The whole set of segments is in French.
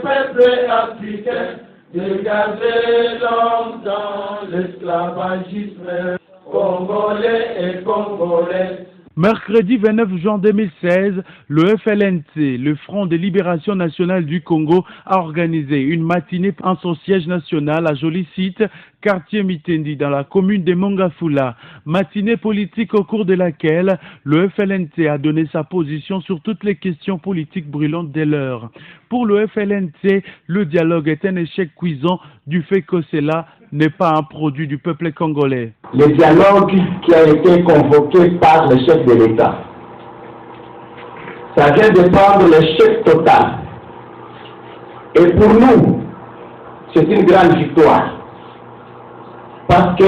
peuple africain, dégagez l'homme dans l'esclavagisme, Congolais et Congolais. Mercredi 29 juin 2016, le FLNC, le Front de Libération Nationale du Congo, a organisé une matinée en son siège national à Joli Site, quartier Mitendi, dans la commune de Mongafula. Matinée politique au cours de laquelle le FLNC a donné sa position sur toutes les questions politiques brûlantes de l'heure. Pour le FLNC, le dialogue est un échec cuisant du fait que cela n'est pas un produit du peuple congolais. Le dialogue qui a été convoqué par le chef de l'État, ça vient de prendre l'échec total. Et pour nous, c'est une grande victoire. Parce que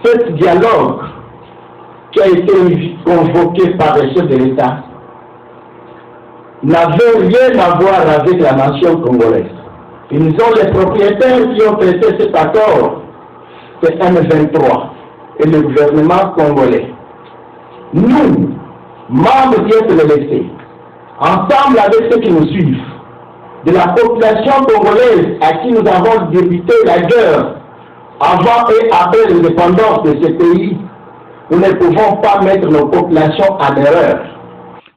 ce dialogue qui a été convoqué par le chef de l'État n'avait rien à voir avec la nation congolaise. Ils ont les propriétaires qui ont traité cet accord, c'est M23 et le gouvernement congolais. Nous, membres du FLNC, ensemble avec ceux qui nous suivent, de la population congolaise à qui nous avons débuté la guerre avant et après l'indépendance de ce pays, nous ne pouvons pas mettre nos populations en erreur.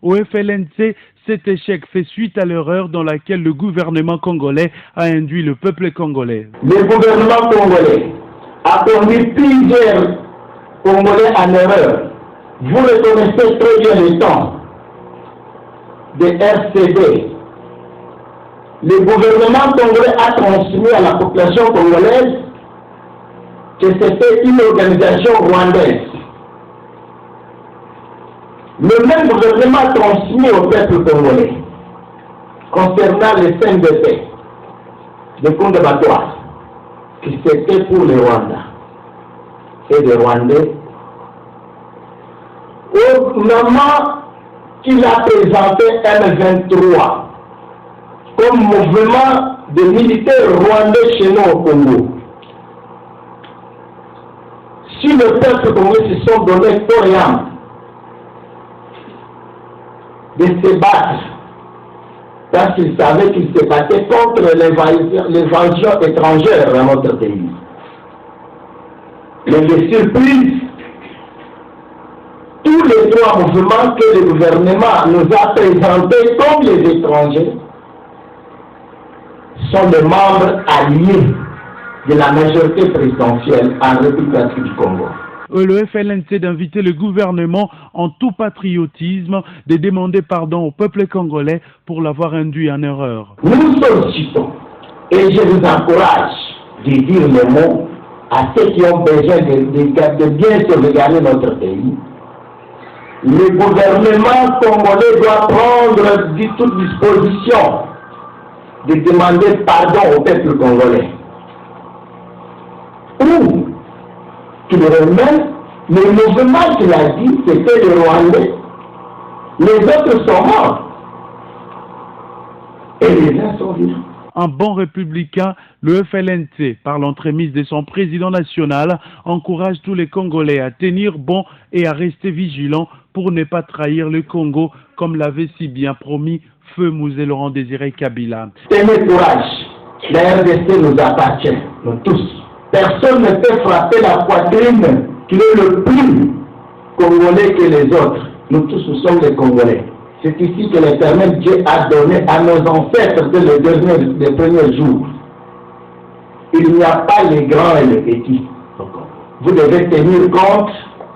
Au FLNC, cet échec fait suite à l'erreur dans laquelle le gouvernement congolais a induit le peuple congolais. Le gouvernement congolais a conduit plusieurs Congolais en erreur. Vous reconnaissez très bien le temps de RCD. Le gouvernement congolais a transmis à la population congolaise que c'était une organisation rwandaise. Le même gouvernement a transmis au peuple congolais concernant les scènes de paix, de combattoirs, que c'était pour les Rwandais et les Rwandais. Au moment qu'il a présenté M23 comme mouvement de militaires rwandais chez nous au Congo, si le peuple congolais se sont donné corps et âme de se battre, parce qu'ils savaient qu'ils se battaient contre l'invasion étrangère dans notre pays. Mais de surprise, tous les trois mouvements que le gouvernement nous a présentés comme les étrangers sont des membres alliés de la majorité présidentielle en République du Congo. Le FLNC d'inviter le gouvernement en tout patriotisme de demander pardon au peuple congolais pour l'avoir induit en erreur. Nous sollicitons et je vous encourage de dire le mot à ceux qui ont besoin de bien sauvegarder notre pays. Le gouvernement congolais doit prendre toute disposition de demander pardon au peuple congolais. Ou qu'il remet le mouvement qu'il a dit, c'était le Rwandais. Les autres sont morts. Et les uns sont vivants. Un bon républicain, le FLNC, par l'entremise de son président national, encourage tous les Congolais à tenir bon et à rester vigilants pour ne pas trahir le Congo, comme l'avait si bien promis Feu Mouzé Laurent Désiré Kabila. Tenez courage, la RDC nous appartient, nous tous. Personne ne peut frapper la poitrine qui est le plus congolais que les autres. Nous tous, nous sommes les Congolais. C'est ici que l'Éternel Dieu a donné à nos ancêtres dès les premiers jours. Il n'y a pas les grands et les petits. Vous devez tenir compte,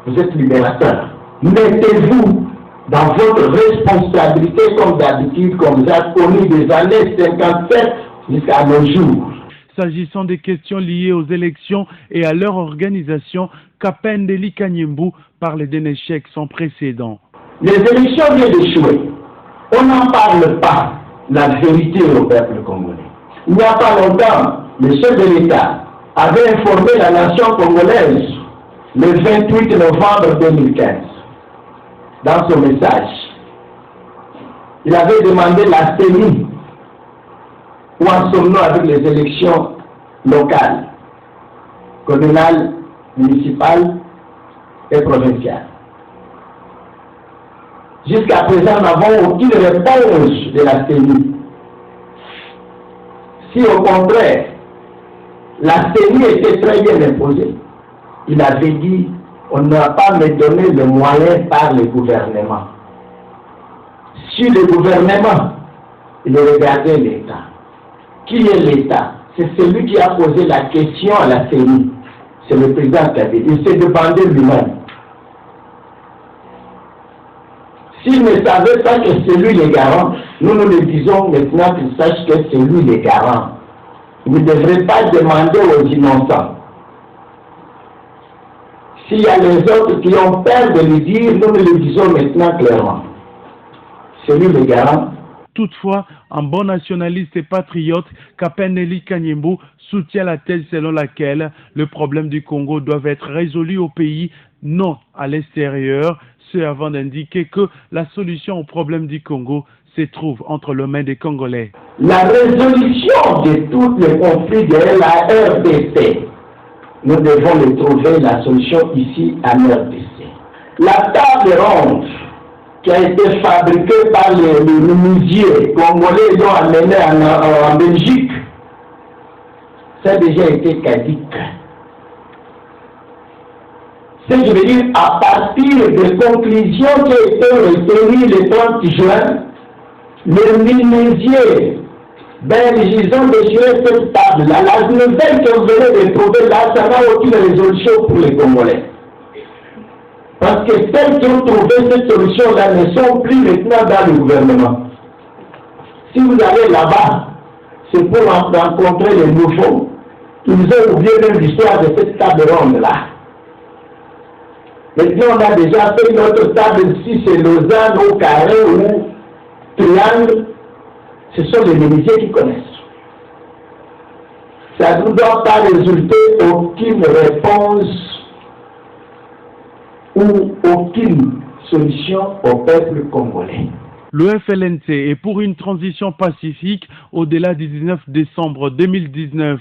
vous êtes libérateurs. Mettez-vous dans votre responsabilité comme d'habitude, comme vous avez connu des années 57 jusqu'à nos jours. S'agissant des questions liées aux élections et à leur organisation, Kapendeli Kanyembu parlait d'un échec sans précédent. Les élections viennent d'échouer. On n'en parle pas, la vérité au peuple congolais. Il n'y a pas longtemps, le chef de l'État avait informé la nation congolaise le 28 novembre 2015. Dans son message, il avait demandé la CENI. Où en sommes-nous avec les élections locales, communales, municipales et provinciales? Jusqu'à présent, nous n'avons aucune réponse de la CENI. Si au contraire, la CENI était très bien imposée, il avait dit, on ne va pas me donner le moyen par le gouvernement. Si le gouvernement, il regardait l'État. Qui est l'État? C'est celui qui a posé la question à la CENI. C'est le président Kabila. Il s'est demandé lui-même. S'il ne savait pas que c'est lui le garant, nous le disons maintenant qu'il sache que c'est lui le garant. Il ne devrait pas demander aux innocents. S'il y a les autres qui ont peur de lui dire, nous le disons maintenant clairement. C'est lui le garant. Toutefois, un bon nationaliste et patriote, Kapeneli Kanyembo soutient la thèse selon laquelle le problème du Congo doit être résolu au pays, non à l'extérieur, ce avant d'indiquer que la solution au problème du Congo se trouve entre les mains des Congolais. La résolution de tous les conflits de la RDC, nous devons le trouver, la solution ici en RDC. La table ronde qui a été fabriquée par les menuisiers congolais, ils l'ont amené en Belgique, ça a déjà été caduque. C'est, je veux dire, à partir des conclusions qui ont été retenues le 30 juin, les menuisiers belges, ils ont déchiré cette table-là. La nouvelle qu'on venait de trouver là, ça n'a aucune résolution pour les Congolais. Parce que celles qui ont trouvé cette solution-là ne sont plus maintenant dans le gouvernement. Si vous allez là-bas, c'est pour rencontrer les nouveaux. Ils ont oublié même l'histoire de cette table ronde-là. Maintenant, on a déjà fait notre table, si c'est Lausanne, au carré ou triangle. Ce sont les menuisiers qui connaissent. Ça ne doit pas résulter aucune réponse ou aucune solution au peuple congolais. Le FLNC est pour une transition pacifique au-delà du 19 décembre 2019,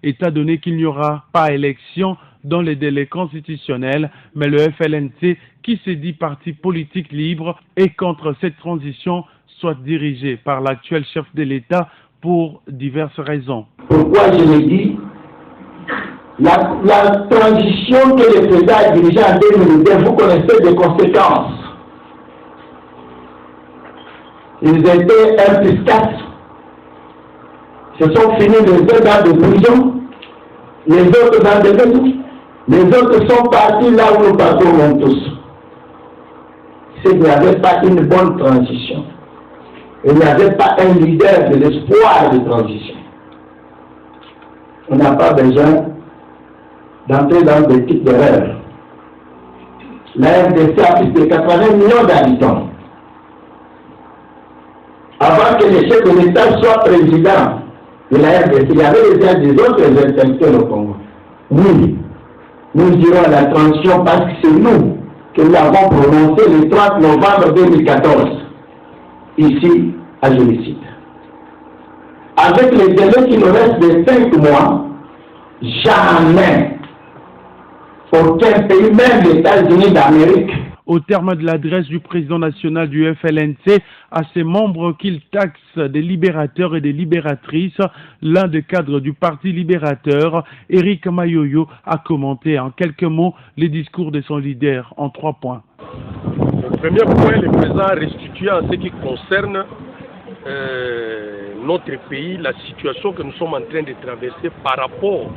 étant donné qu'il n'y aura pas élection dans les délais constitutionnels, mais le FLNC, qui se dit parti politique libre, est contre cette transition, soit dirigée par l'actuel chef de l'État pour diverses raisons. Pourquoi je l'ai dit? La transition que le président a dirigée en 2002, vous connaissez les conséquences. Ils étaient 1+4. Se sont finis les deux dans de prison, les autres dans des maisons. Les autres sont partis là où nous partons tous. C'est qu'il n'y avait pas une bonne transition. Il n'y avait pas un leader de l'espoir de transition. On n'a pas besoin d'entrer dans des types d'erreurs. La RDC a plus de 80 millions d'habitants. Avant que le chef de l'État soit président de la RDC, il y avait déjà des autres intellectuels au Congo. Oui, nous dirons la transition parce que c'est nous que nous avons prononcé le 30 novembre 2014, ici à Jolicite. Avec les délais qui nous restent de 5 mois, jamais aucun pays, même les États-Unis d'Amérique. Au terme de l'adresse du président national du FLNC à ses membres qu'il taxe des libérateurs et des libératrices, l'un des cadres du Parti libérateur, Éric Mayoyo, a commenté en quelques mots les discours de son leader en 3 points. Le premier point, le président a restitué en ce qui concerne notre pays la situation que nous sommes en train de traverser par rapport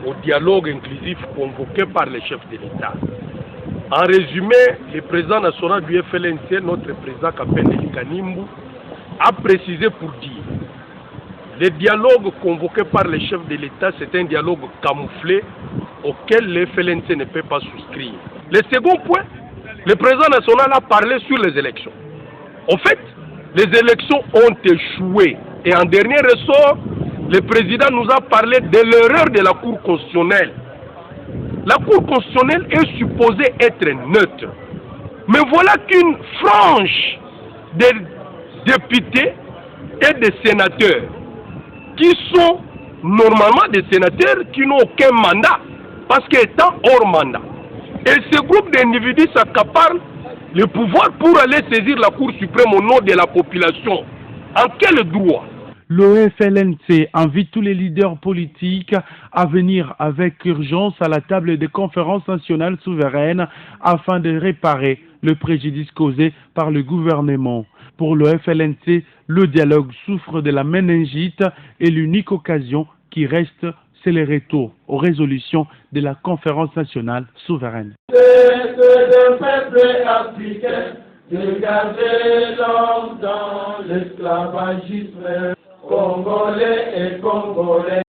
au dialogue inclusif convoqué par les chefs de l'État. En résumé, le président national du FLNC, notre président Kapeneli Kanyembo, a précisé pour dire le dialogue convoqué par les chefs de l'État, c'est un dialogue camouflé auquel le FLNC ne peut pas souscrire. Le second point, le président national a parlé sur les élections. En fait, les élections ont échoué. Et en dernier ressort, le président nous a parlé de l'erreur de la Cour constitutionnelle. La Cour constitutionnelle est supposée être neutre. Mais voilà qu'une frange de députés et de sénateurs, qui sont normalement des sénateurs qui n'ont aucun mandat, parce qu'étant hors mandat. Et ce groupe d'individus s'accaparent le pouvoir pour aller saisir la Cour suprême au nom de la population. En quel droit? Le FLNC invite tous les leaders politiques à venir avec urgence à la table des conférences nationales souveraines afin de réparer le préjudice causé par le gouvernement. Pour le FLNC, le dialogue souffre de la méningite et l'unique occasion qui reste, c'est le retour aux résolutions de la conférence nationale souveraine. C'est d'un peuple africain de garder l'homme dans l'esclavagisme. Congolais et Congolais.